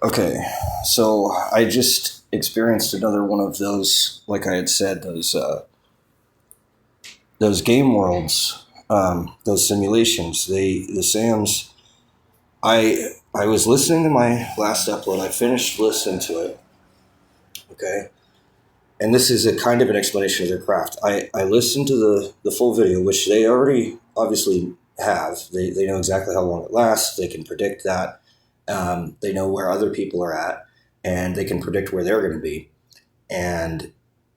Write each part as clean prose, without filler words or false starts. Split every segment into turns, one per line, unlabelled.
Okay, so I just experienced another one of those, like I had said, those game worlds, those simulations. The SAMs. I was listening to my last upload. I finished listening to it. Okay, and this is a kind of an explanation of their craft. I listened to the full video, which they already obviously have. They know exactly how long it lasts. They can predict that. They know where other people are at, and they can predict where they're going to be. And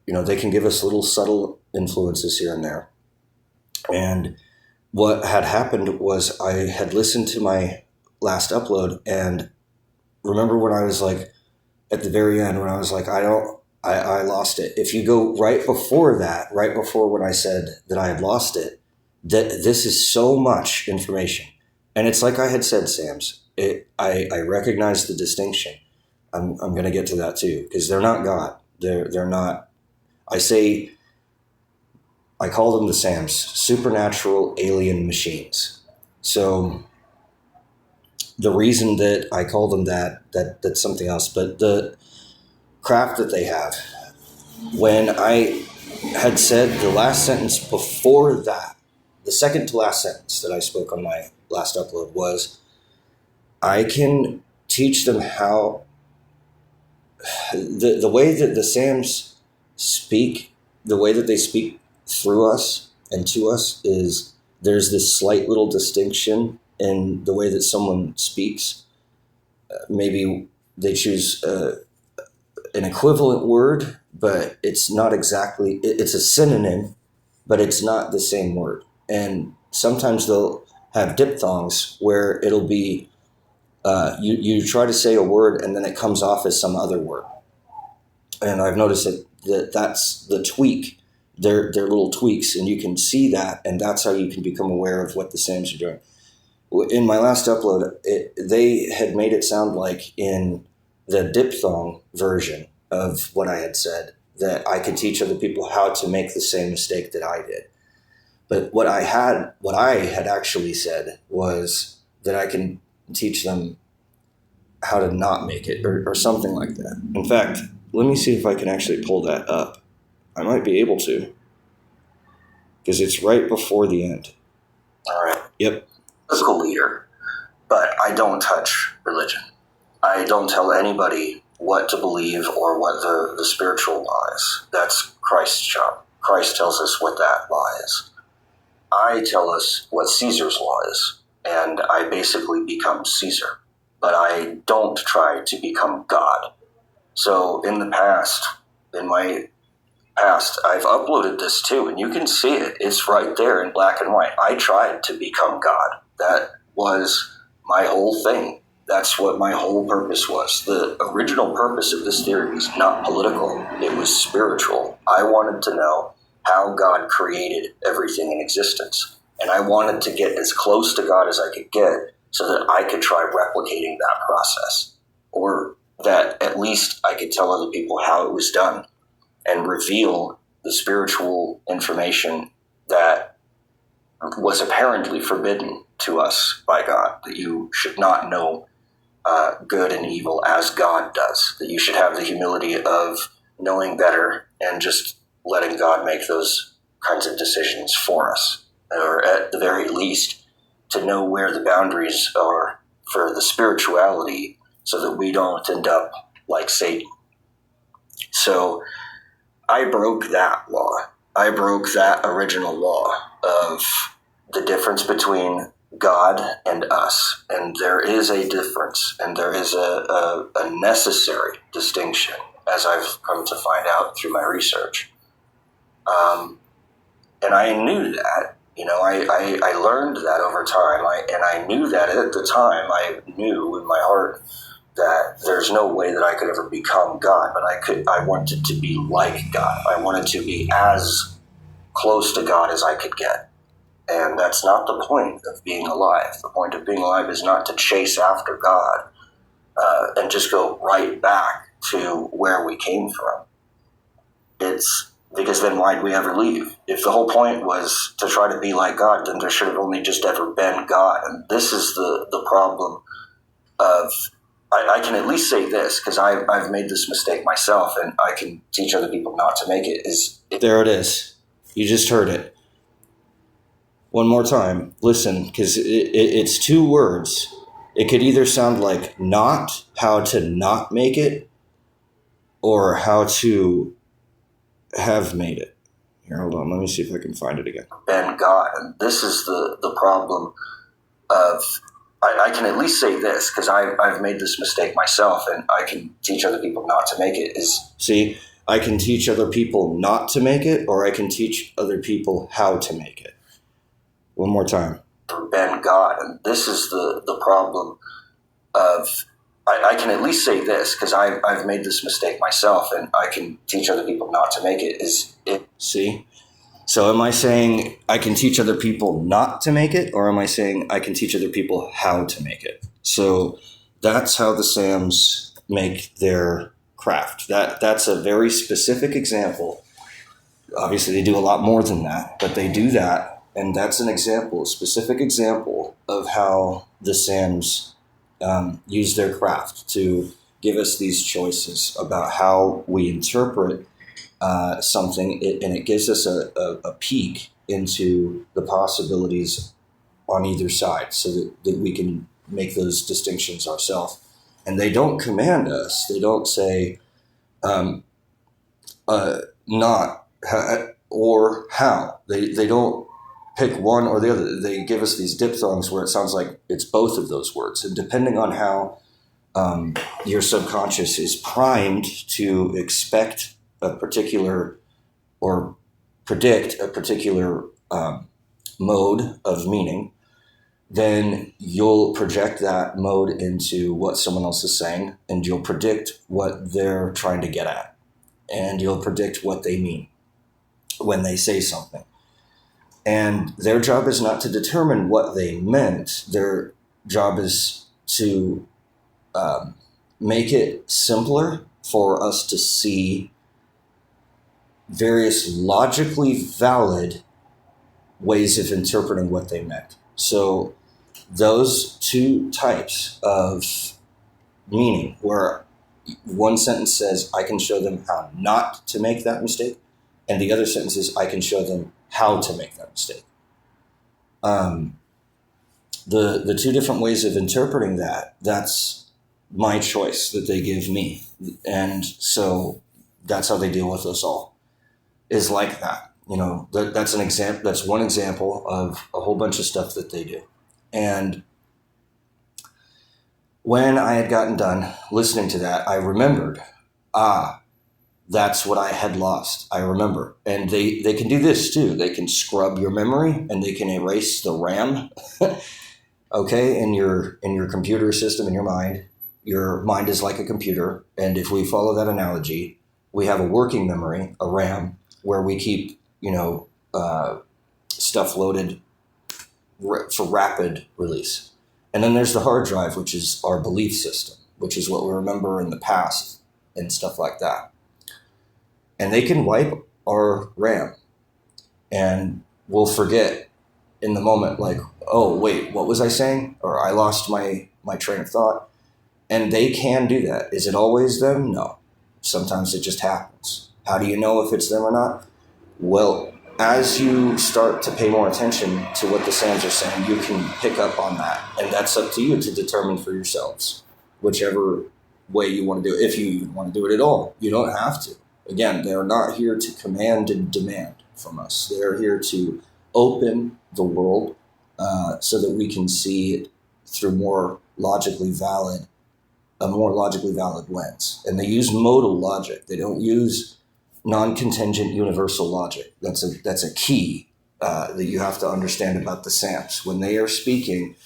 they can give us little subtle influences here and there. And what had happened was I had listened to my last upload, and remember when I was like at the very end when I was like I lost it. If you go right before that, right before when I said that I had lost it, that this is so much information. And it's like I had said, Sam's, I recognize the distinction. I'm going to get to that too, because they're not God. They're not. I call them the SAMs, supernatural alien machines. So the reason that I call them that's something else, but the craft that they have. When I had said the last sentence before that, the second to last sentence that I spoke on my last upload was, I can teach them how the way that the SAMs speak, the way that they speak through us and to us is there's this slight little distinction in the way that someone speaks. Maybe they choose an equivalent word, but it's not exactly, it's a synonym, but it's not the same word. And sometimes they'll have diphthongs where it'll be, you try to say a word and then it comes off as some other word. And I've noticed that's the tweak. They're little tweaks, and you can see that, and that's how you can become aware of what the SAMs are doing. In my last upload, they had made it sound like in the diphthong version of what I had said that I could teach other people how to make the same mistake that I did. But what I had actually said was that I can teach them how to not make it, or something like that. In fact, let me see if I can actually pull that up. I might be able to, because it's right before the end. All right. Yep. Physical leader, but I don't touch religion. I don't tell anybody what to believe or what the spiritual law is. That's Christ's job. Christ tells us what that law is. I tell us what Caesar's law is, and I basically become Caesar. But I don't try to become God. So in my past, I've uploaded this too, and you can see it. It's right there in black and white. I tried to become God. That was my whole thing. That's what my whole purpose was. The original purpose of this theory was not political. It was spiritual. I wanted to know how God created everything in existence. And I wanted to get as close to God as I could get so that I could try replicating that process. Or that at least I could tell other people how it was done and reveal the spiritual information that was apparently forbidden to us by God, that you should not know good and evil as God does, that you should have the humility of knowing better and just letting God make those kinds of decisions for us, or at the very least to know where the boundaries are for the spirituality so that we don't end up like Satan. So I broke that law. I broke that original law of the difference between God and us. And there is a difference, and there is a necessary distinction, as I've come to find out through my research. And I knew that. I learned that over time, and I knew that at the time. I knew in my heart that there's no way that I could ever become God, but I wanted to be like God. I wanted to be as close to God as I could get. And that's not the point of being alive. The point of being alive is not to chase after God and just go right back to where we came from. It's because then why'd we ever leave? If the whole point was to try to be like God, then there should have only just ever been God. And this is the problem of I can at least say this because I've made this mistake myself, and I can teach other people not to make it. There it is. You just heard it. One more time. Listen, because it's two words. It could either sound like not, how to not make it, or how to have made it. Here, hold on. Let me see if I can find it again. And God, and this is the problem of, I can at least say this because I've made this mistake myself, and I can teach other people not to make it. See, I can teach other people not to make it, or I can teach other people how to make it. One more time. And God, and this is the problem of, I can at least say this because I've made this mistake myself, and I can teach other people not to make it. See? So am I saying I can teach other people not to make it, or am I saying I can teach other people how to make it? So that's how the Sams make their craft. That's a very specific example. Obviously, they do a lot more than that, but they do that, and that's an example, a specific example of how the Sams use their craft to give us these choices about how we interpret something, and it gives us a peek into the possibilities on either side so that we can make those distinctions ourselves. And they don't command us. They don't say not or how. They don't pick one or the other. They give us these diphthongs where it sounds like it's both of those words. And depending on how your subconscious is primed to expect a particular or predict a particular mode of meaning, then you'll project that mode into what someone else is saying, and you'll predict what they're trying to get at, and you'll predict what they mean when they say something. And their job is not to determine what they meant. Their job is to make it simpler for us to see various logically valid ways of interpreting what they meant. So those two types of meaning, where one sentence says, I can show them how not to make that mistake, and the other sentence is, I can show them how to make that mistake. The two different ways of interpreting that's my choice that they give me. And so that's how they deal with us all, is like that. You know, that's an example. That's one example of a whole bunch of stuff that they do. And when I had gotten done listening to that, I remembered, that's what I had lost. I remember. And they can do this too. They can scrub your memory, and they can erase the RAM. Okay, in your computer system, in your mind. Your mind is like a computer. And if we follow that analogy, we have a working memory, a RAM, where we keep, stuff loaded for rapid release. And then there's the hard drive, which is our belief system, which is what we remember in the past and stuff like that. And they can wipe our RAM, and we'll forget in the moment, like, oh, wait, what was I saying? Or I lost my train of thought. And they can do that. Is it always them? No. Sometimes it just happens. How do you know if it's them or not? Well, as you start to pay more attention to what the Sams are saying, you can pick up on that. And that's up to you to determine for yourselves, whichever way you want to do it, if you even want to do it at all. You don't have to. Again, they're not here to command and demand from us. They're here to open the world so that we can see it through a more logically valid lens. And they use modal logic. They don't use non-contingent universal logic. That's a key that you have to understand about the Sams. When they are speaking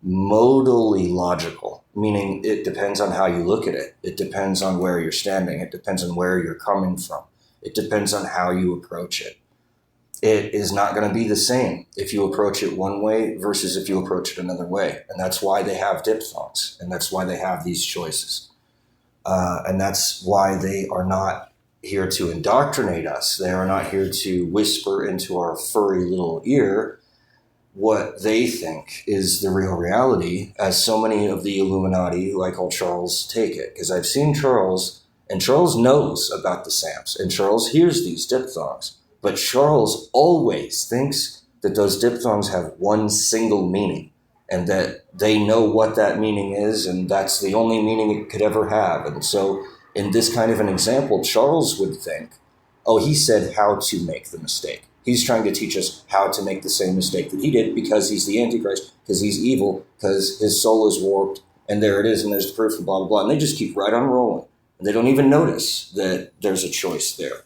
modally logical, meaning it depends on how you look at it. It depends on where you're standing. It depends on where you're coming from. It depends on how you approach it. It is not going to be the same if you approach it one way versus if you approach it another way. And that's why they have diphthongs, and that's why they have these choices. And that's why they are not here to indoctrinate us. They are not here to whisper into our furry little ear what they think is the real reality, as so many of the Illuminati, who I call Charles, take it. Because I've seen Charles, and Charles knows about the SAMs, and Charles hears these diphthongs, but Charles always thinks that those diphthongs have one single meaning, and that they know what that meaning is, and that's the only meaning it could ever have. And so in this kind of an example, Charles would think, oh, he said how to make the mistake. He's trying to teach us how to make the same mistake that he did because he's the Antichrist, because he's evil, because his soul is warped, and there it is, and there's the proof, and blah, blah, blah. And they just keep right on rolling. And they don't even notice that there's a choice there.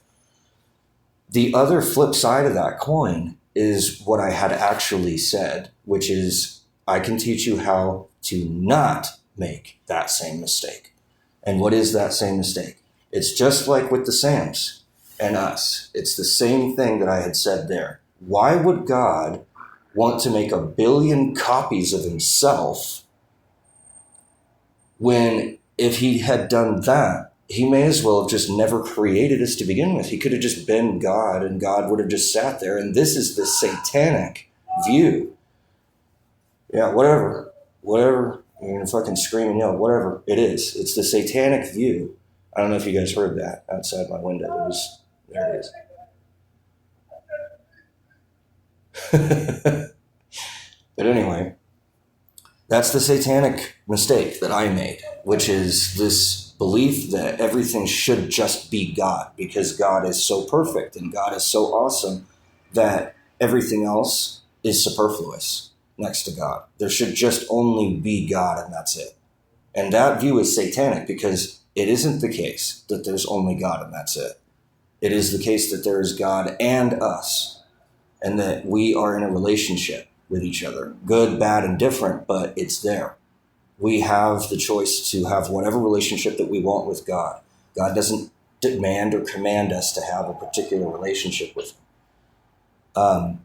The other flip side of that coin is what I had actually said, which is I can teach you how to not make that same mistake. And what is that same mistake? It's just like with the SAMs and us. It's the same thing that I had said there. Why would God want to make 1 billion copies of himself when, if he had done that, he may as well have just never created us to begin with? He could have just been God, and God would have just sat there. And this is the satanic view. Yeah, whatever. You're going to fucking scream and yell, whatever it is. It's the satanic view. I don't know if you guys heard that outside my window. There it is. But anyway, that's the satanic mistake that I made, which is this belief that everything should just be God, because God is so perfect and God is so awesome that everything else is superfluous next to God. There should just only be God, and that's it. And that view is satanic, because it isn't the case that there's only God and that's it. It is the case that there is God and us, and that we are in a relationship with each other, good, bad, and different, but it's there. We have the choice to have whatever relationship that we want with God. God doesn't demand or command us to have a particular relationship with him.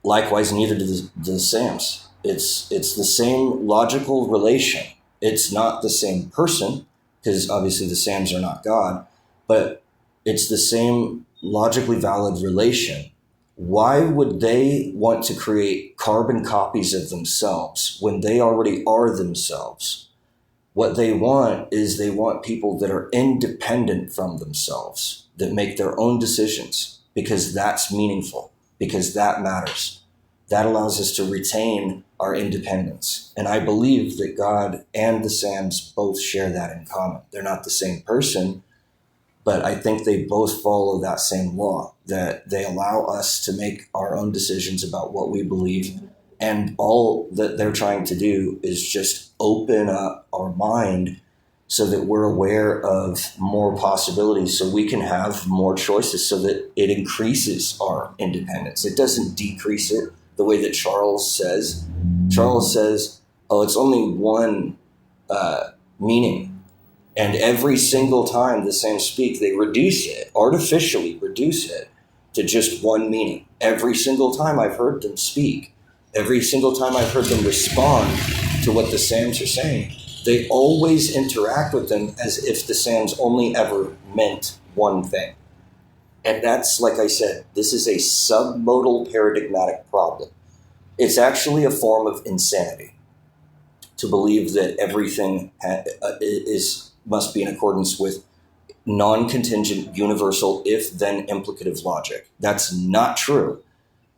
Likewise, neither do the SAMs. It's the same logical relation. It's not the same person, because obviously the SAMs are not God, but it's the same logically valid relation. Why would they want to create carbon copies of themselves when they already are themselves? What they want is they want people that are independent from themselves, that make their own decisions, because that's meaningful, because that matters. That allows us to retain our independence. And I believe that God and the SAMs both share that in common. They're not the same person, but I think they both follow that same law, that they allow us to make our own decisions about what we believe. And all that they're trying to do is just open up our mind so that we're aware of more possibilities, so we can have more choices, so that it increases our independence. It doesn't decrease it the way that Charles says. Charles says, oh, it's only one meaning. And every single time the SAMs speak, they reduce it, artificially reduce it to just one meaning. Every single time I've heard them speak, every single time I've heard them respond to what the SAMs are saying, they always interact with them as if the SAMs only ever meant one thing. And that's, like I said, this is a submodal paradigmatic problem. It's actually a form of insanity to believe that everything must be in accordance with non-contingent, universal, if-then implicative logic. That's not true.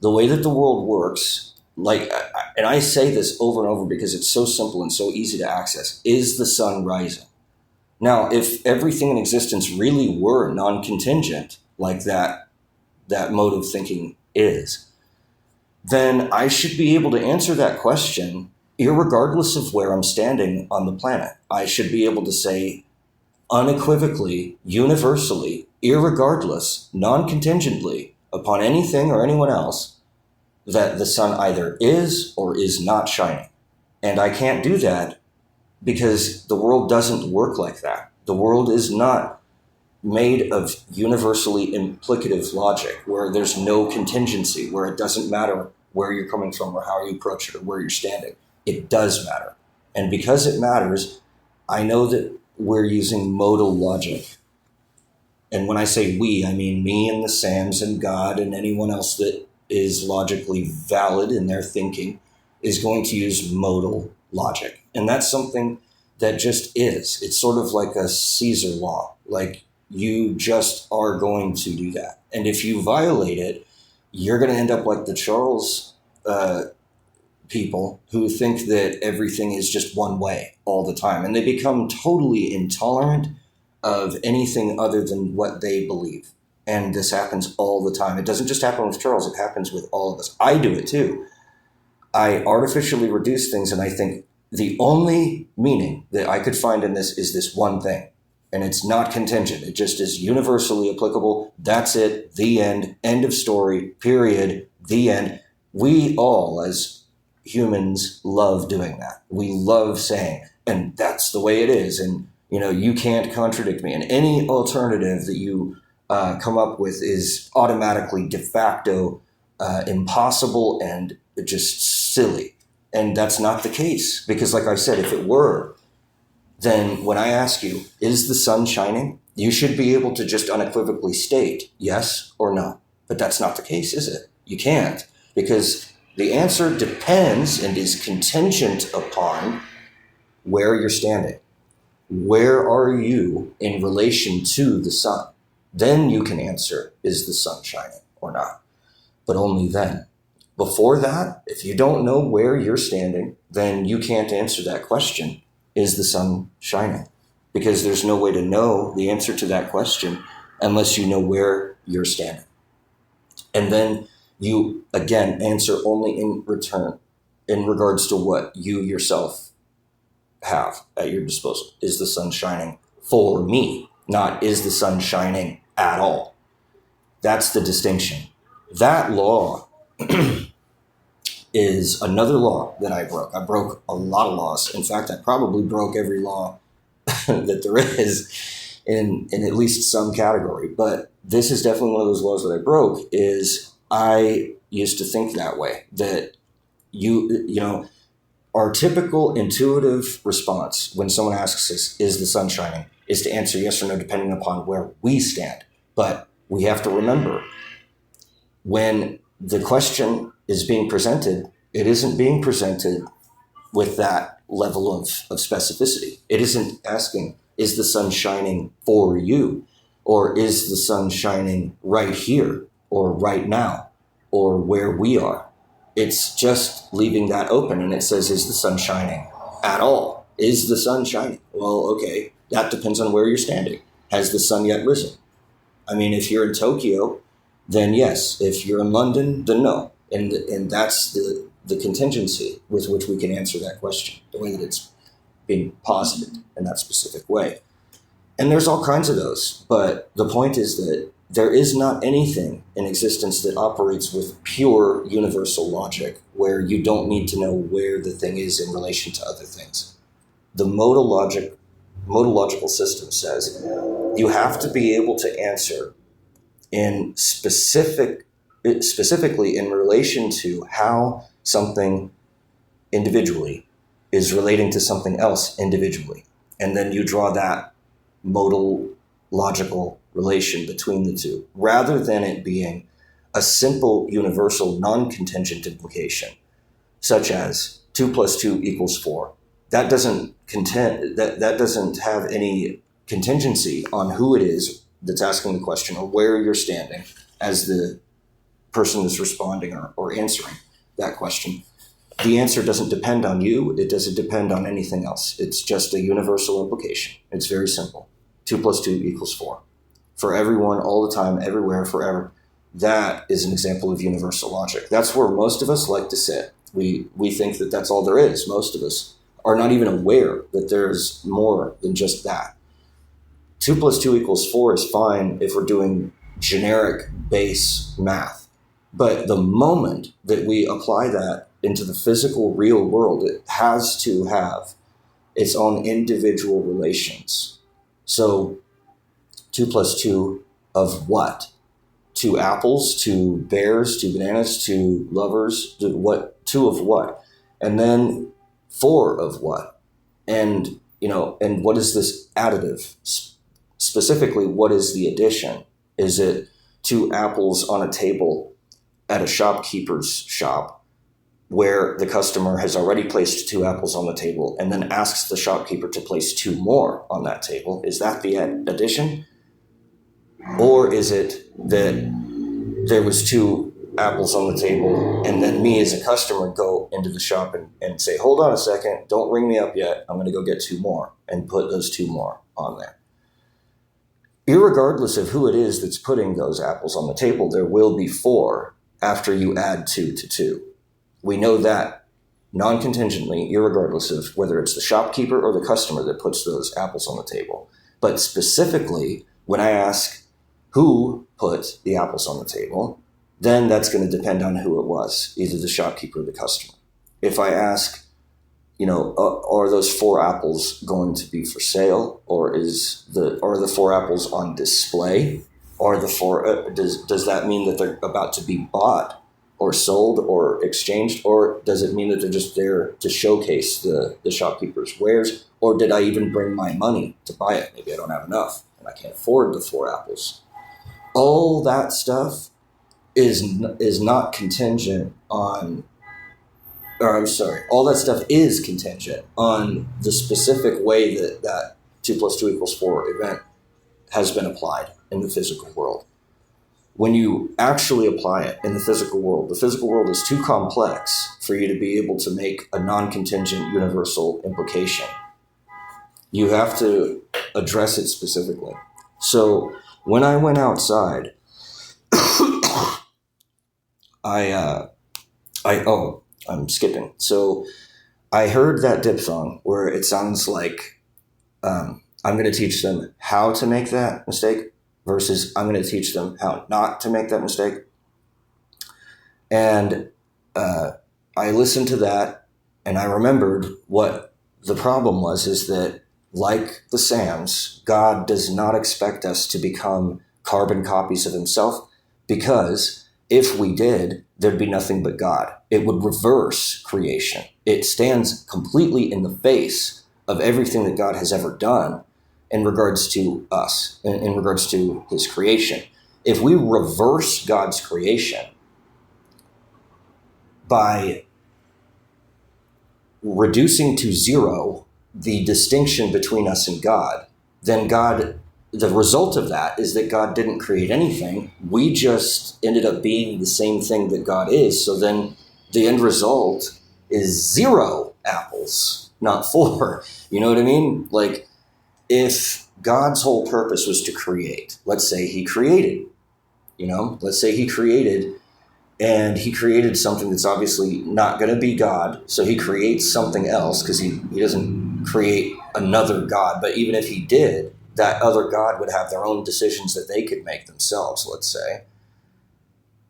The way that the world works, and I say this over and over because it's so simple and so easy to access, is the sun rising? Now, if everything in existence really were non-contingent, like that mode of thinking is, then I should be able to answer that question irregardless of where I'm standing on the planet. I should be able to say unequivocally, universally, irregardless, non-contingently, upon anything or anyone else, that the sun either is or is not shining. And I can't do that because the world doesn't work like that. The world is not made of universally implicative logic, where there's no contingency, where it doesn't matter where you're coming from or how you approach it or where you're standing. It does matter. And because it matters, I know that we're using modal logic. And when I say we, I mean me and the SAMs and God and anyone else that is logically valid in their thinking is going to use modal logic. And that's something that just is. It's sort of like a Caesar law. Like, you just are going to do that. And if you violate it, you're going to end up like the Charles people who think that everything is just one way all the time. And they become totally intolerant of anything other than what they believe. And this happens all the time. It doesn't just happen with Charles. It happens with all of us. I do it too. I artificially reduce things, and I think the only meaning that I could find in this is this one thing. And it's not contingent. It just is universally applicable. That's it. The end. End of story. Period. The end. We all, as humans, love doing that. We love saying, and that's the way it is. And, you can't contradict me. And any alternative that you come up with is automatically de facto impossible and just silly. And that's not the case. Because like I said, if it were, then when I ask you, is the sun shining? You should be able to just unequivocally state yes or no. But that's not the case, is it? You can't. Because the answer depends and is contingent upon where you're standing. Where are you in relation to the sun? Then you can answer, is the sun shining or not? But only then. Before that, if you don't know where you're standing, then you can't answer that question, is the sun shining? Because there's no way to know the answer to that question unless you know where you're standing. And then you, again, answer only in return in regards to what you yourself have at your disposal. Is the sun shining for me? Not is the sun shining at all. That's the distinction. That law is another law that I broke. I broke a lot of laws. In fact, I probably broke every law that there is in at least some category. But this is definitely one of those laws that I broke. Is I used to think that way, that our typical intuitive response when someone asks us, is the sun shining, is to answer yes or no depending upon where we stand. But we have to remember, when the question is being presented, it isn't being presented with that level of specificity. It isn't asking, is the sun shining for you? Or is the sun shining right here or right now or where we are? It's just leaving that open, and it says, is the sun shining at all? Is the sun shining? Well, okay, that depends on where you're standing. Has the sun yet risen? I mean, if you're in Tokyo, then yes. If you're in London, then no. And that's the contingency with which we can answer that question, the way that it's being posited in that specific way. And there's all kinds of those. But the point is that there is not anything in existence that operates with pure universal logic where you don't need to know where the thing is in relation to other things. The modal logical system says you have to be able to answer in specifically in relation to how something individually is relating to something else individually. And then you draw that modal logical relation between the two, rather than it being a simple universal non-contingent implication, such as 2 + 2 = 4. That doesn't have any contingency on who it is that's asking the question or where you're standing as the person that's responding or answering that question. The answer doesn't depend on you. It doesn't depend on anything else. It's just a universal implication. It's very simple. 2 + 2 = 4. For everyone, all the time, everywhere, forever. That is an example of universal logic. That's where most of us like to sit. We think that that's all there is. Most of us are not even aware that there's more than just that. 2 + 2 = 4 is fine if we're doing generic base math. But the moment that we apply that into the physical real world, it has to have its own individual relations. So 2 + 2 of what? 2 apples, 2 bears, 2 bananas, 2 lovers, 2 of what? And then 4 of what? And what is this additive? Specifically, what is the addition? Is it 2 apples on a table at a shopkeeper's shop where the customer has already placed 2 apples on the table and then asks the shopkeeper to place 2 more on that table, is that the addition? Or is it that there was 2 apples on the table and then me as a customer go into the shop and say, hold on a second, don't ring me up yet, I'm going to go get 2 more, and put those 2 more on there? Irregardless of who it is that's putting those apples on the table, there will be 4 after you add 2 to 2. We know that non-contingently, irregardless of whether it's the shopkeeper or the customer that puts those apples on the table. But specifically, when I ask who put the apples on the table, then that's going to depend on who it was, either the shopkeeper or the customer. If I ask, are those 4 apples going to be for sale, or are the 4 apples on display? Or does that mean that they're about to be bought or sold or exchanged? Or does it mean that they're just there to showcase the shopkeeper's wares? Or did I even bring my money to buy it? Maybe I don't have enough and I can't afford the 4 apples. All that stuff is not contingent on, all that stuff is contingent on the specific way that 2 + 2 = 4 event has been applied in the physical world. When you actually apply it in the physical world is too complex for you to be able to make a non-contingent universal implication. You have to address it specifically. So when I went outside, I'm skipping. So I heard that diphthong where it sounds like I'm going to teach them how to make that mistake versus I'm going to teach them how not to make that mistake. And I listened to that and I remembered what the problem was, is that like the Sams, God does not expect us to become carbon copies of himself, because if we did, there'd be nothing but God. It would reverse creation. It stands completely in the face of everything that God has ever done in regards to us, in regards to his creation. If we reverse God's creation by reducing to 0 the distinction between us and God, then the result of that is that God didn't create anything. We just ended up being the same thing that God is. So then the end result is 0 apples, not 4. You know what I mean? Like, if God's whole purpose was to create, let's say he created and he created something that's obviously not going to be God. So he creates something else, because he doesn't create another God. But even if he did, that other God would have their own decisions that they could make themselves, let's say.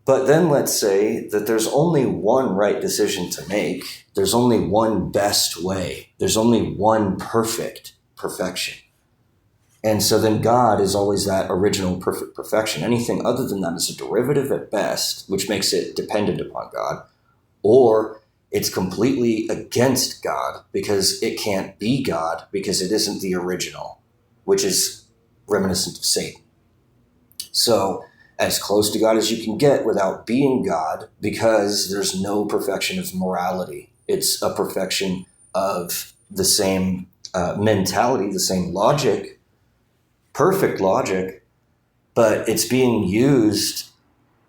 But then let's say that there's only one right decision to make. There's only one best way. There's only one perfection. And so then God is always that original perfect perfection. Anything other than that is a derivative at best, which makes it dependent upon God, or it's completely against God because it can't be God because it isn't the original, which is reminiscent of Satan. So as close to God as you can get without being God, because there's no perfection of morality. It's a perfection of the same mentality, the same logic, perfect logic, but it's being used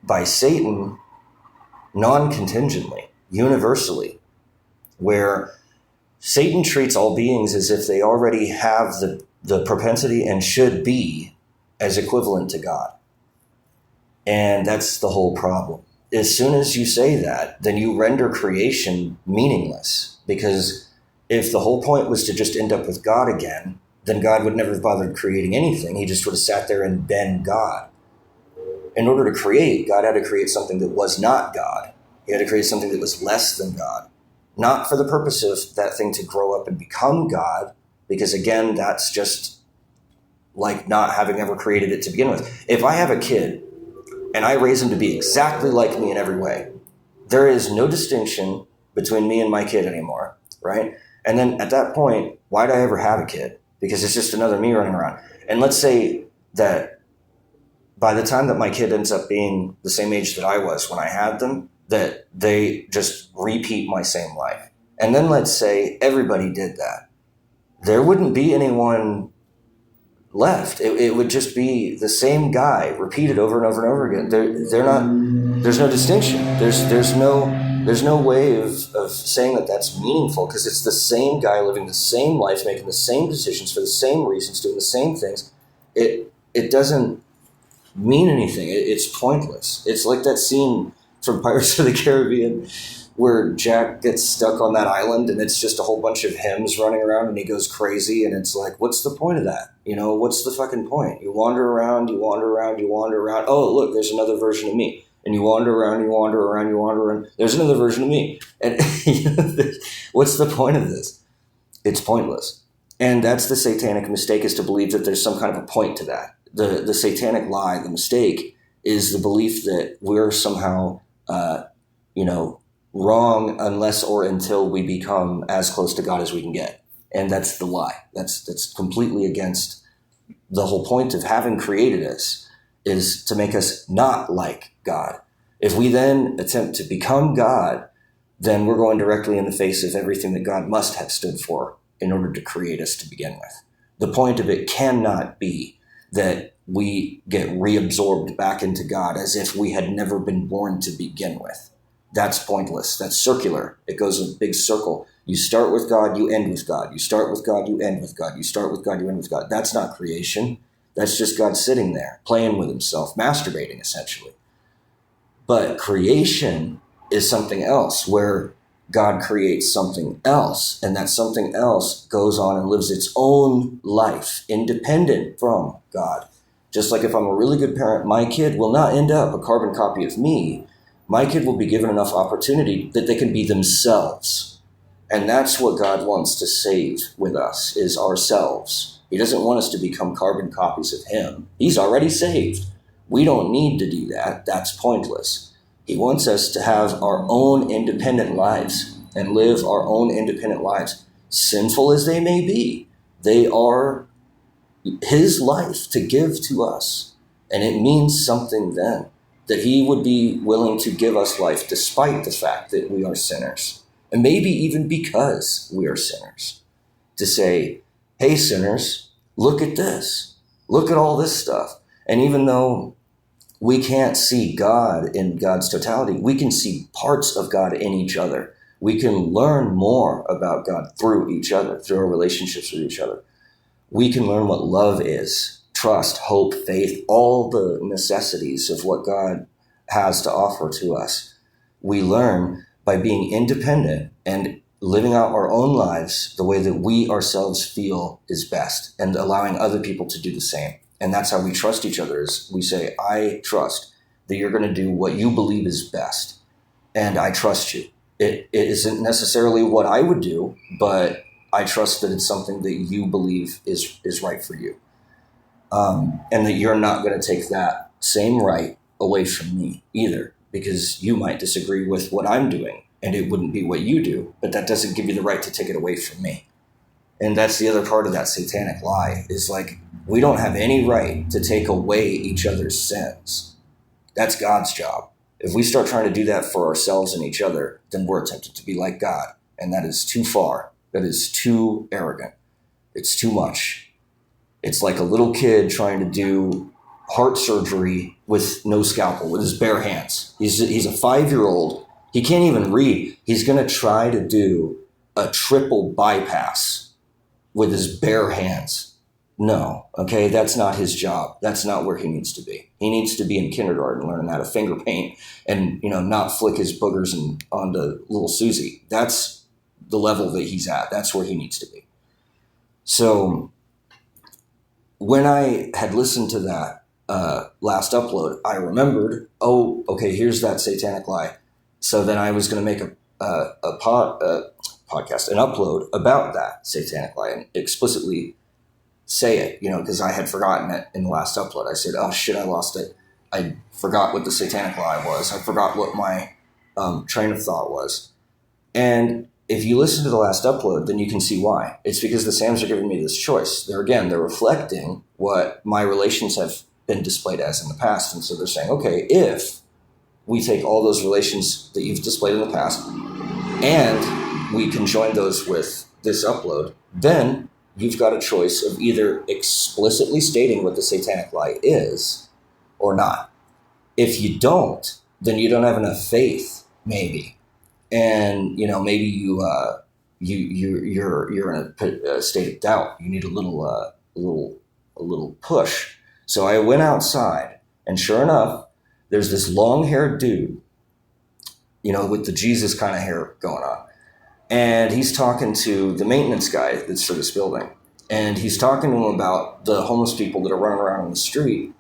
by Satan non-contingently, universally, where Satan treats all beings as if they already have the propensity and should be as equivalent to God. And that's the whole problem. As soon as you say that, then you render creation meaningless, because if the whole point was to just end up with God again, then God would never have bothered creating anything. He just would have sat there and been God. In order to create, God had to create something that was not God. He had to create something that was less than God. Not for the purpose of that thing to grow up and become God, because again, that's just like not having ever created it to begin with. If I have a kid and I raise him to be exactly like me in every way, there is no distinction between me and my kid anymore, right? And then at that point, why do I ever have a kid? Because it's just another me running around. And let's say that by the time that my kid ends up being the same age that I was when I had them, that they just repeat my same life. And then let's say everybody did that. There wouldn't be anyone left. It would just be the same guy repeated over and over and over again. They're not. There's no distinction. There's no way of saying that that's meaningful, because it's the same guy living the same life, making the same decisions for the same reasons, doing the same things. It doesn't mean anything. It's pointless. It's like that scene from Pirates of the Caribbean where Jack gets stuck on that island and it's just a whole bunch of hymns running around and he goes crazy, and it's like, what's the point of that? What's the fucking point? You wander around, you wander around, you wander around. Oh, look, there's another version of me. And you wander around, you wander around, you wander around. There's another version of me. And what's the point of this? It's pointless. And that's the satanic mistake, is to believe that there's some kind of a point to that. The satanic lie, the mistake, is the belief that we're somehow, wrong unless or until we become as close to God as we can get. And that's the lie. That's completely against the whole point of having created us, is to make us not like God. If we then attempt to become God, then we're going directly in the face of everything that God must have stood for in order to create us to begin with. The point of it cannot be that we get reabsorbed back into God as if we had never been born to begin with. That's pointless. That's circular. It goes in a big circle. You start with God, you end with God. You start with God, you end with God. You start with God, you end with God. That's not creation. That's just God sitting there, playing with himself, masturbating, essentially. But creation is something else, where God creates something else, and that something else goes on and lives its own life, independent from God. Just like if I'm a really good parent, my kid will not end up a carbon copy of me. My kid will be given enough opportunity that they can be themselves. And that's what God wants to save with us, is ourselves. He doesn't want us to become carbon copies of him. He's already saved. We don't need to do that. That's pointless. He wants us to have our own independent lives and live our own independent lives. Sinful as they may be, they are his life to give to us. And it means something then, that he would be willing to give us life despite the fact that we are sinners. And maybe even because we are sinners. To say, hey, sinners, look at this. Look at all this stuff. And even though we can't see God in God's totality, we can see parts of God in each other. We can learn more about God through each other, through our relationships with each other. We can learn what love is, trust, hope, faith, all the necessities of what God has to offer to us. We learn by being independent and living out our own lives the way that we ourselves feel is best, and allowing other people to do the same. And that's how we trust each other, is we say, I trust that you're going to do what you believe is best, and I trust you. It isn't necessarily what I would do, but I trust that it's something that you believe is right for you. And that you're not going to take that same right away from me either, because you might disagree with what I'm doing and it wouldn't be what you do, but that doesn't give you the right to take it away from me. And that's the other part of that satanic lie, is like, we don't have any right to take away each other's sins. That's God's job. If we start trying to do that for ourselves and each other, then we're tempted to be like God. And that is too far. That is too arrogant. It's too much. It's like a little kid trying to do heart surgery with no scalpel, with his bare hands. He's a 5-year-old. He can't even read. He's going to try to do a triple bypass with his bare hands. No, okay, that's not his job. That's not where he needs to be. He needs to be in kindergarten learning how to finger paint and, not flick his boogers onto little Susie. That's the level that he's at. That's where he needs to be. So when I had listened to that last upload, I remembered, oh, okay, here's that satanic lie. So then I was going to make a podcast, an upload about that satanic lie, and explicitly say it, because I had forgotten it in the last upload. I said, oh shit, I lost it. I forgot what the satanic lie was. I forgot what my train of thought was. And if you listen to the last upload, then you can see why. It's because the Sams are giving me this choice. They're reflecting what my relations have been displayed as in the past. And so they're saying, okay, if we take all those relations that you've displayed in the past and we conjoin those with this upload, then you've got a choice of either explicitly stating what the satanic lie is or not. If you don't, then you don't have enough faith, maybe. And, maybe you're in a state of doubt. You need a little push. So I went outside, and sure enough, there's this long-haired dude, with the Jesus kind of hair going on. And he's talking to the maintenance guy that's for this building. And he's talking to him about the homeless people that are running around on the street.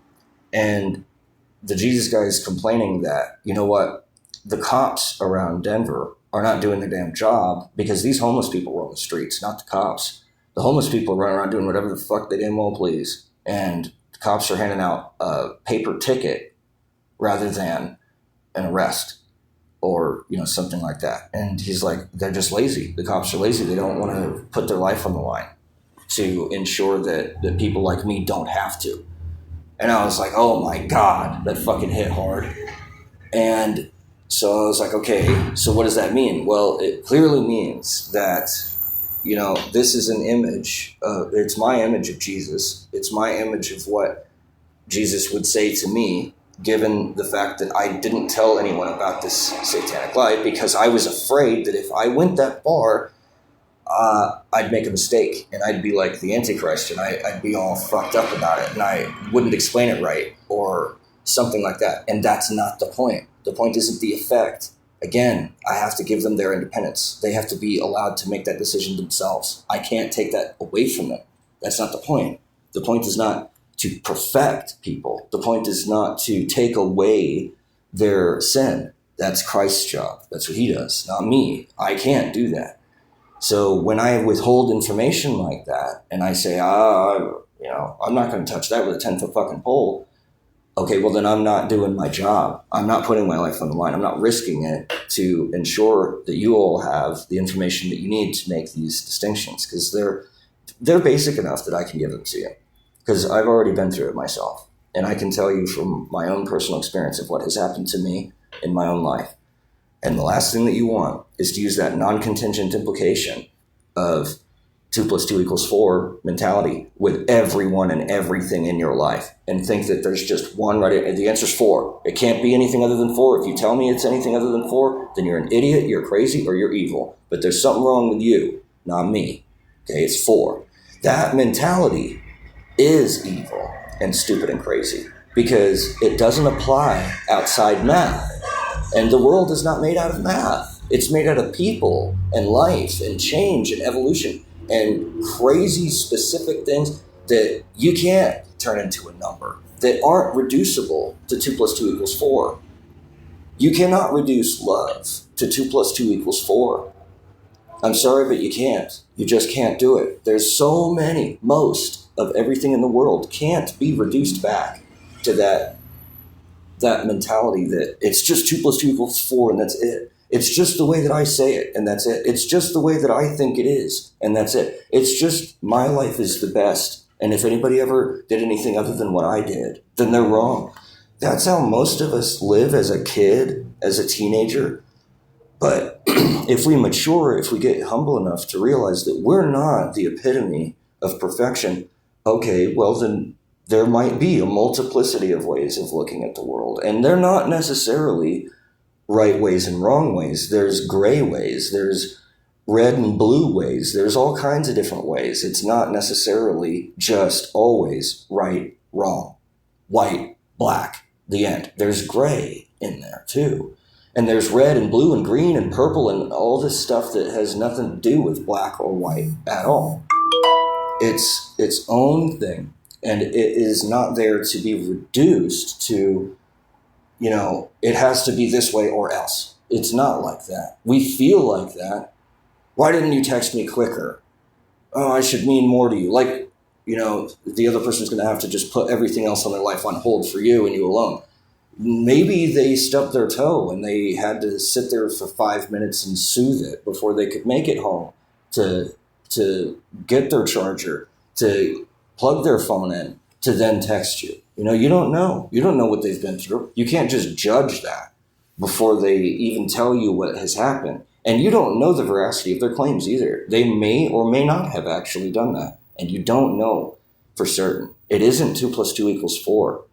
And the Jesus guy is complaining that, the cops around Denver are not doing their damn job because these homeless people roam the streets, not the cops. The homeless people run around doing whatever the fuck they damn well please. And the cops are handing out a paper ticket rather than an arrest or, something like that. And he's like, they're just lazy. The cops are lazy. They don't want to put their life on the line to ensure that people like me don't have to. And I was like, oh my God, that fucking hit hard. And so I was like, okay, so what does that mean? Well, it clearly means that, this is an image. It's my image of Jesus. It's my image of what Jesus would say to me, given the fact that I didn't tell anyone about this satanic lie because I was afraid that if I went that far, I'd make a mistake and I'd be like the Antichrist and I'd be all fucked up about it and I wouldn't explain it right or something like that. And that's not the point. The point isn't the effect. Again, I have to give them their independence. They have to be allowed to make that decision themselves. I can't take that away from them. That's not the point. The point is not to perfect people. The point is not to take away their sin. That's Christ's job. That's what he does, not me. I can't do that. So when I withhold information like that and I say, I'm not going to touch that with a 10-foot fucking pole. Okay, well then I'm not doing my job. I'm not putting my life on the line. I'm not risking it to ensure that you all have the information that you need to make these distinctions because they're basic enough that I can give them to you because I've already been through it myself. And I can tell you from my own personal experience of what has happened to me in my own life. And the last thing that you want is to use that non-contingent implication of 2 + 2 = 4 mentality with everyone and everything in your life and think that there's just one right. And the answer is 4. It can't be anything other than 4. If you tell me it's anything other than 4, then you're an idiot, you're crazy, or you're evil. But there's something wrong with you, not me. Okay, it's 4. That mentality is evil and stupid and crazy because it doesn't apply outside math. And the world is not made out of math. It's made out of people and life and change and evolution and crazy specific things that you can't turn into a number that aren't reducible to 2 + 2 = 4. You cannot reduce love to 2 + 2 = 4. I'm sorry, but you can't. You just can't do it. There's so many, most of everything in the world can't be reduced back to that mentality that it's just 2 + 2 = 4 and that's it. It's just the way that I say it and that's it. It's just the way that I think it is and that's it. It's just my life is the best. And if anybody ever did anything other than what I did, then they're wrong. That's how most of us live as a kid, as a teenager. But if we mature, if we get humble enough to realize that we're not the epitome of perfection, okay, well then there might be a multiplicity of ways of looking at the world. And they're not necessarily right ways and wrong ways. There's gray ways. There's red and blue ways. There's all kinds of different ways. It's not necessarily just always right, wrong, white, black, the end. There's gray in there too. And there's red and blue and green and purple and all this stuff that has nothing to do with black or white at all. It's its own thing. And it is not there to be reduced to, it has to be this way or else. It's not like that. We feel like that. Why didn't you text me quicker? Oh, I should mean more to you. Like, the other person's going to have to just put everything else on their life on hold for you and you alone. Maybe they stubbed their toe and they had to sit there for 5 minutes and soothe it before they could make it home to get their charger, to plug their phone in, to then text you. You don't know. You don't know what they've been through. You can't just judge that before they even tell you what has happened. And you don't know the veracity of their claims either. They may or may not have actually done that. And you don't know for certain. It isn't 2 + 2 = 4.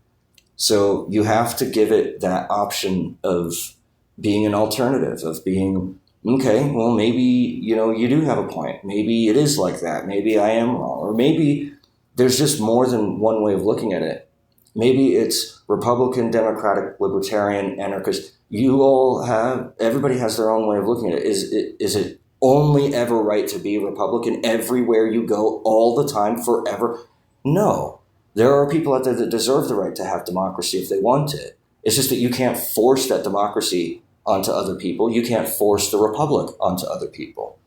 So you have to give it that option of being an alternative, of being, okay, well, maybe, you do have a point. Maybe it is like that. Maybe I am wrong. Or maybe there's just more than one way of looking at it. Maybe it's Republican, Democratic, Libertarian, anarchist. Everybody has their own way of looking at it. Is it only ever right to be Republican everywhere you go, all the time, forever? No. There are people out there that deserve the right to have democracy if they want it. It's just that you can't force that democracy onto other people. You can't force the republic onto other people.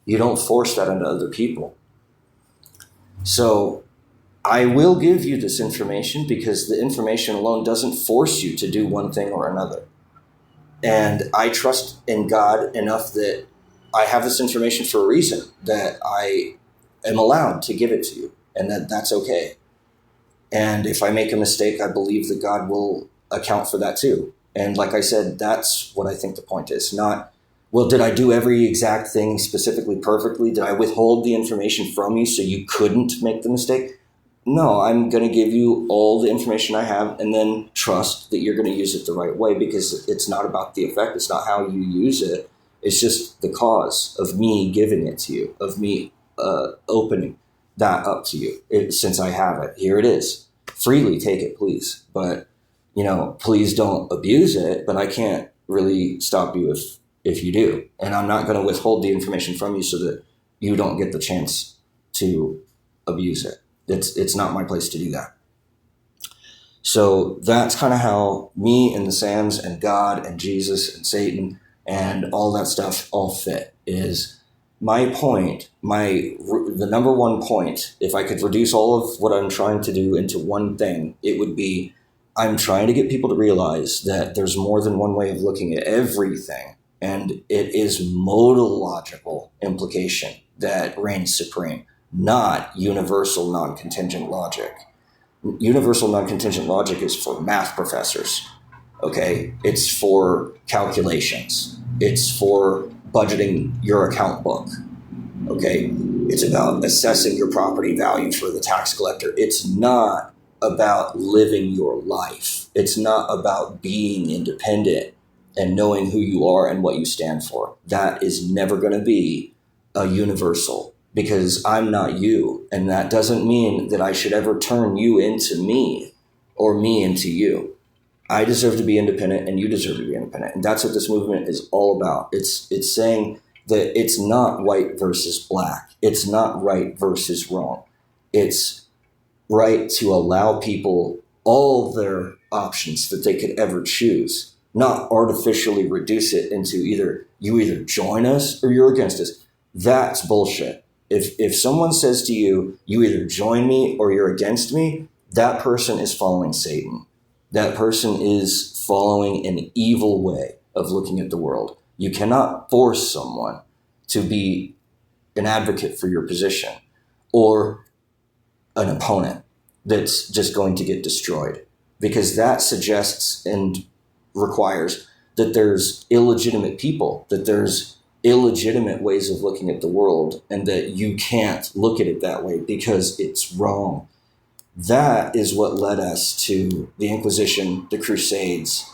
You don't force that onto other people. So I will give you this information because the information alone doesn't force you to do one thing or another. And I trust in God enough that I have this information for a reason, that I am allowed to give it to you, and that's okay. And if I make a mistake, I believe that God will account for that too. And like I said, that's what I think the point is. Not, well, did I do every exact thing specifically perfectly? Did I withhold the information from you so you couldn't make the mistake? No, I'm going to give you all the information I have and then trust that you're going to use it the right way, because it's not about the effect. It's not how you use it. It's just the cause of me giving it to you, of me opening that up to you. Since I have it, here it is. Freely take it, please. But, please don't abuse it. But I can't really stop you if you do. And I'm not going to withhold the information from you so that you don't get the chance to abuse it. It's not my place to do that. So that's kind of how me and the Sams and God and Jesus and Satan and all that stuff all fit. Is my point, the number one point, if I could reduce all of what I'm trying to do into one thing, it would be, I'm trying to get people to realize that there's more than one way of looking at everything. And it is modological implication that reigns supreme, not universal non-contingent logic. Universal non-contingent logic is for math professors, okay? It's for calculations. It's for budgeting your account book, okay? It's about assessing your property value for the tax collector. It's not about living your life. It's not about being independent and knowing who you are and what you stand for. That is never going to be a universal, because I'm not you. And that doesn't mean that I should ever turn you into me or me into you. I deserve to be independent and you deserve to be independent. And that's what this movement is all about. It's saying that it's not white versus black. It's not right versus wrong. It's right to allow people all their options that they could ever choose, not artificially reduce it into you either join us or you're against us. That's bullshit. If someone says to you, you either join me or you're against me, that person is following Satan. That person is following an evil way of looking at the world. You cannot force someone to be an advocate for your position or an opponent that's just going to get destroyed, because that suggests and requires that there's illegitimate people, that there's illegitimate ways of looking at the world, and that you can't look at it that way because it's wrong. That is what led us to the Inquisition, the Crusades,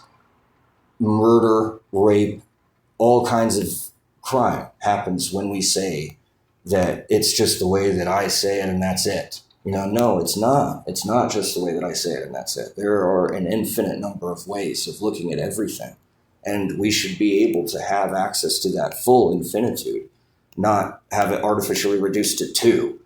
murder, rape, all kinds of crime happens when we say that it's just the way that I say it and that's it. No, it's not. It's not just the way that I say it and that's it. There are an infinite number of ways of looking at everything. And we should be able to have access to that full infinitude, not have it artificially reduced to two.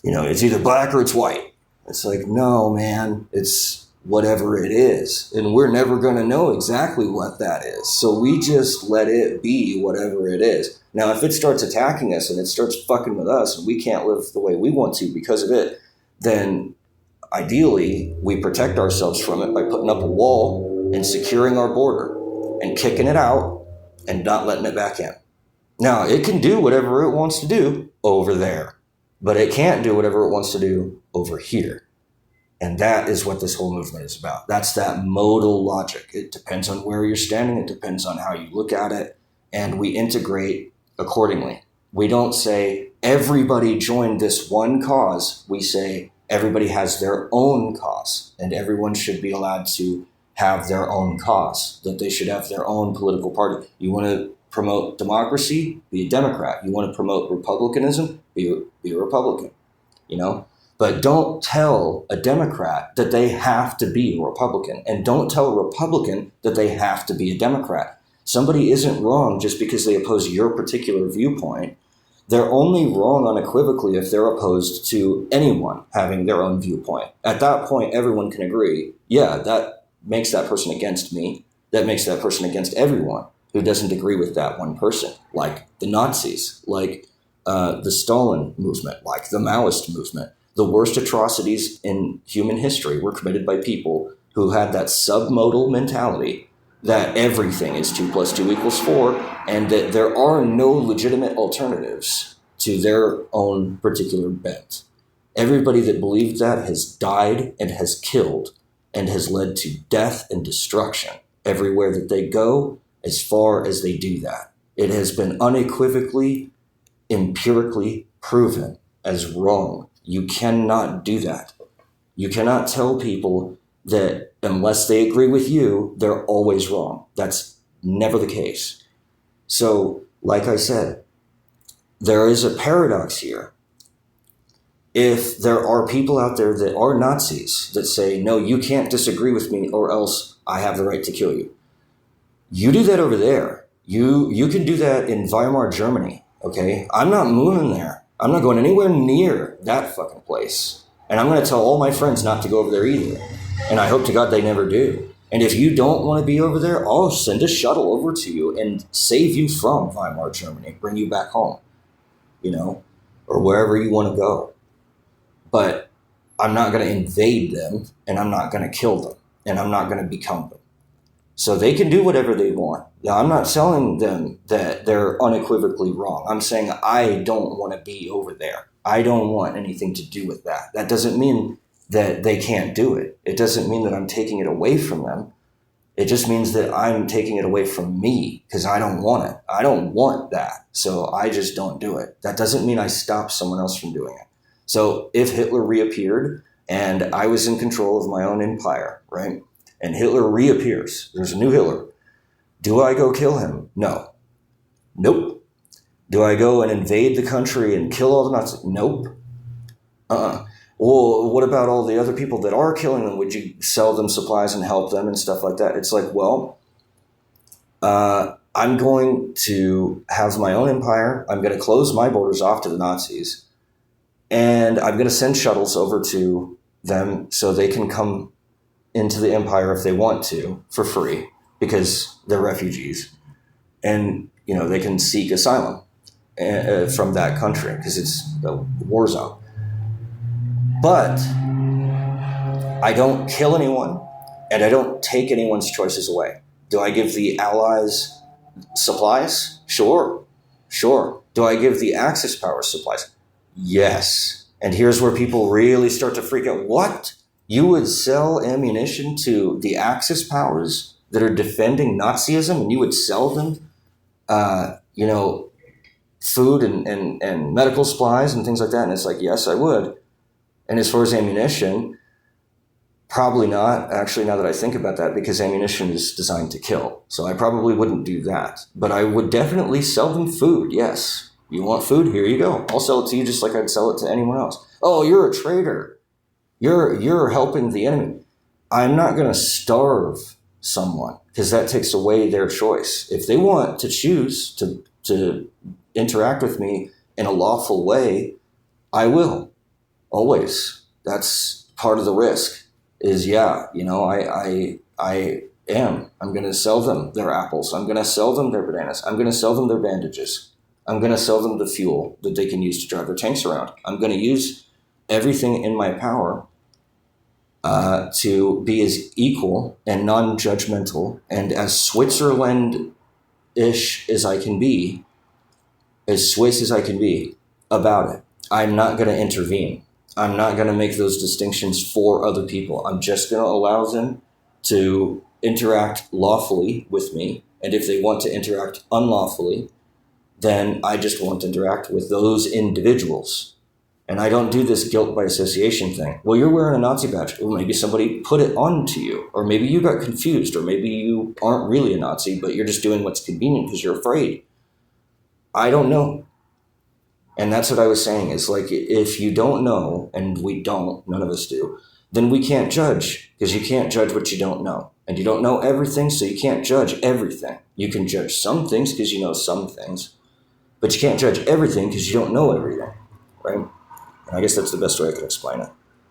It's either black or it's white. It's like, no, man, it's whatever it is. And we're never going to know exactly what that is. So we just let it be whatever it is. Now, if it starts attacking us and it starts fucking with us and we can't live the way we want to because of it, then ideally we protect ourselves from it by putting up a wall and securing our border and kicking it out and not letting it back in. Now, it can do whatever it wants to do over there, but it can't do whatever it wants to do over here. And that is what this whole movement is about. That's that modal logic. It depends on where you're standing. It depends on how you look at it. And we integrate accordingly. We don't say everybody joined this one cause. We say everybody has their own cause, and everyone should be allowed to have their own cause, that they should have their own political party. You want to promote democracy? Be a Democrat. You want to promote republicanism? Be a Republican, you know? But don't tell a Democrat that they have to be a Republican, and don't tell a Republican that they have to be a Democrat. Somebody isn't wrong just because they oppose your particular viewpoint. They're only wrong unequivocally if they're opposed to anyone having their own viewpoint. At that point, everyone can agree, yeah, that makes that person against me. That makes that person against everyone who doesn't agree with that one person, like the Nazis, like the Stalin movement, like the Maoist movement. The worst atrocities in human history were committed by people who had that submodal mentality that everything is 2 + 2 = 4, and that there are no legitimate alternatives to their own particular bent. Everybody that believed that has died and has killed and has led to death and destruction everywhere that they go as far as they do that. It has been unequivocally, empirically proven as wrong. You cannot do that. You cannot tell people that unless they agree with you, they're always wrong. That's never the case. So, like I said, there is a paradox here. If there are people out there that are Nazis that say, no, you can't disagree with me or else I have the right to kill you. You do that over there. You can do that in Weimar, Germany, okay? I'm not moving there. I'm not going anywhere near that fucking place. And I'm going to tell all my friends not to go over there either. And I hope to God they never do. And if you don't want to be over there, I'll send a shuttle over to you and save you from Weimar, Germany, bring you back home, you know, or wherever you want to go. But I'm not going to invade them, and I'm not going to kill them, and I'm not going to become them. So they can do whatever they want. Now, I'm not telling them that they're unequivocally wrong. I'm saying I don't want to be over there. I don't want anything to do with that. That doesn't mean that they can't do it. It doesn't mean that I'm taking it away from them. It just means that I'm taking it away from me because I don't want it. I don't want that. So I just don't do it. That doesn't mean I stop someone else from doing it. So if Hitler reappeared and I was in control of my own empire, right? And Hitler reappears, there's a new Hitler. Do I go kill him? No. Nope. Do I go and invade the country and kill all the Nazis? Nope. Well, what about all the other people that are killing them? Would you sell them supplies and help them and stuff like that? It's like, well, I'm going to have my own empire. I'm going to close my borders off to the Nazis. And I'm going to send shuttles over to them so they can come into the empire if they want to for free because they're refugees. And, you know, they can seek asylum from that country because it's a war zone. But I don't kill anyone and I don't take anyone's choices away. Do I give the Allies supplies? Sure. Do I give the Axis powers supplies? Yes. And here's where people really start to freak out. What? You would sell ammunition to the Axis powers that are defending Nazism and you would sell them, food and medical supplies and things like that? And it's like, yes, I would. And as far as ammunition, probably not, actually, now that I think about that, because ammunition is designed to kill. So I probably wouldn't do that. But I would definitely sell them food, yes. You want food? Here you go. I'll sell it to you just like I'd sell it to anyone else. Oh, you're a traitor. You're helping the enemy. I'm not going to starve someone because that takes away their choice. If they want to choose to interact with me in a lawful way, I will. Always. That's part of the risk is, I am. I'm going to sell them their apples. I'm going to sell them their bananas. I'm going to sell them their bandages. I'm going to sell them the fuel that they can use to drive their tanks around. I'm going to use everything in my power to be as equal and non-judgmental and as Switzerland-ish as I can be, as Swiss as I can be about it. I'm not going to intervene. I'm not going to make those distinctions for other people. I'm just going to allow them to interact lawfully with me. And if they want to interact unlawfully, then I just won't interact with those individuals. And I don't do this guilt by association thing. Well, you're wearing a Nazi badge. Well, maybe somebody put it on to you. Or maybe you got confused. Or maybe you aren't really a Nazi, but you're just doing what's convenient because you're afraid. I don't know. And that's what I was saying, is like, if you don't know, and we don't, none of us do, then we can't judge, because you can't judge what you don't know. And you don't know everything, so you can't judge everything. You can judge some things because you know some things, but you can't judge everything because you don't know everything, right? And I guess that's the best way I can explain it.